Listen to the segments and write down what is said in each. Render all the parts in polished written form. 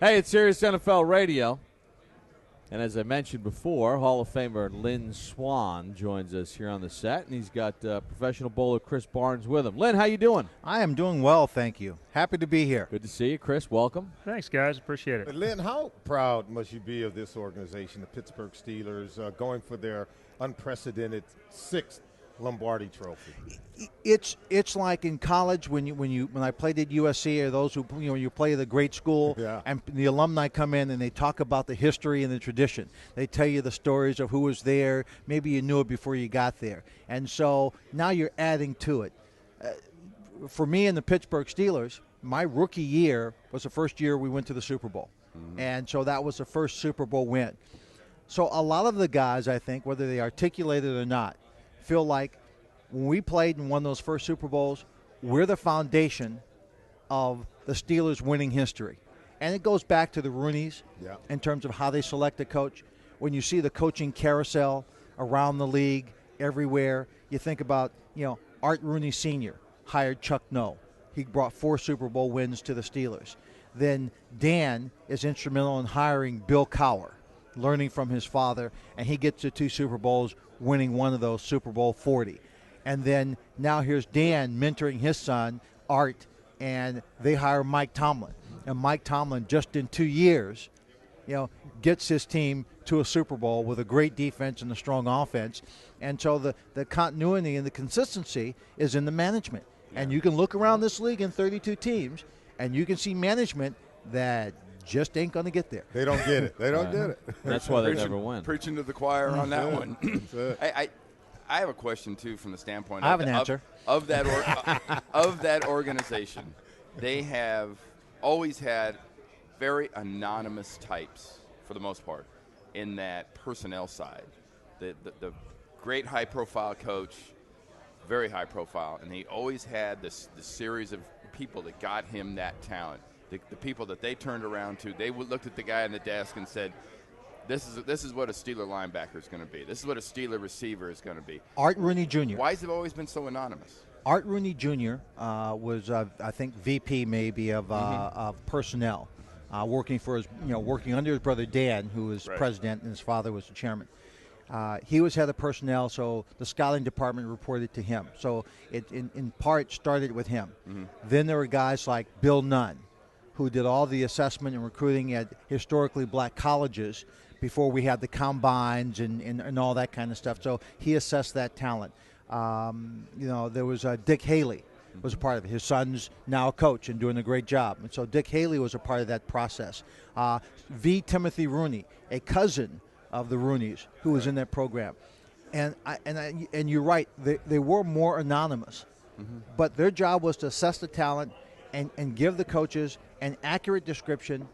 Hey, it's Sirius NFL Radio. And as I mentioned before, Hall of Famer Lynn Swann joins us here on the set, and he's got professional bowler Chris Barnes with him. Lynn, how you doing? I am doing well, thank you. Happy to be here. Good to see you, Chris. Welcome. Thanks, guys. Appreciate it. Lynn, how proud must you be of this organization, the Pittsburgh Steelers, going for their unprecedented 6th Lombardi Trophy? It's like in college when I played at USC, or those who you play at a great school, Yeah. and the alumni come in and they talk about the history and the tradition. They tell you the stories of who was there. Maybe you knew it before you got there, and so now you're adding to it. For me and the Pittsburgh Steelers, my rookie year was the first year we went to the Super Bowl, and so that was the first Super Bowl win. So a lot of the guys, I think, whether they articulate it or not, feel like when we played and won those first Super Bowls, we're the foundation of the Steelers' winning history. And it goes back to the Rooneys in terms of how they select a coach. When you see the coaching carousel around the league, everywhere, you think about, Art Rooney Sr. hired Chuck Noll. He brought 4 Super Bowl wins to the Steelers. Then Dan is instrumental in hiring Bill Cowher, learning from his father, and he gets to 2 Super Bowls, winning one of those, Super Bowl 40. And then now here's Dan mentoring his son, Art, and they hire Mike Tomlin. And Mike Tomlin, just in 2 years, gets his team to a Super Bowl with a great defense and a strong offense. And so the continuity and the consistency is in the management. And you can look around this league in 32 teams, and you can see management that just ain't going to get there. They don't get it. They don't get it. That's why they never win. Preaching to the choir on that one. I have a question, too, from the standpoint I have an answer. Of that organization. They have always had very anonymous types, for the most part, in that personnel side. The great high-profile coach, very high-profile, and he always had this series of people that got him that talent. The people that they turned around to, they looked at the guy on the desk and said, this is what a Steeler linebacker is going to be. This is what a Steeler receiver is going to be. Art Rooney Jr. Why has it always been so anonymous? Art Rooney Jr. Was, I think, VP maybe of personnel, working under his brother Dan, who was president, and his father was the chairman. He was head of personnel, so the scouting department reported to him. So it, in part, started with him. Then there were guys like Bill Nunn, who did all the assessment and recruiting at historically black colleges before we had the combines and all that kind of stuff. So he assessed that talent. There was Dick Haley was a part of it. His son's now a coach and doing a great job. And so Dick Haley was a part of that process. V. Timothy Rooney, a cousin of the Rooneys, who was in that program. And you're right, they were more anonymous. But their job was to assess the talent and give the coaches an accurate description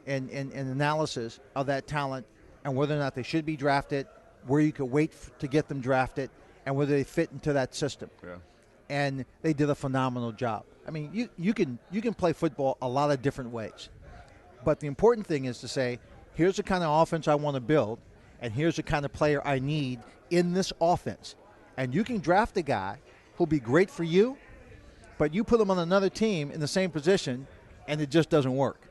and analysis of that talent and whether or not they should be drafted, where you could wait to get them drafted, and whether they fit into that system. Yeah. And they did a phenomenal job. I mean, you can play football a lot of different ways. But the important thing is to say, here's the kind of offense I want to build, and here's the kind of player I need in this offense. And you can draft a guy who'll be great for you, but you put him on another team in the same position, and it just doesn't work.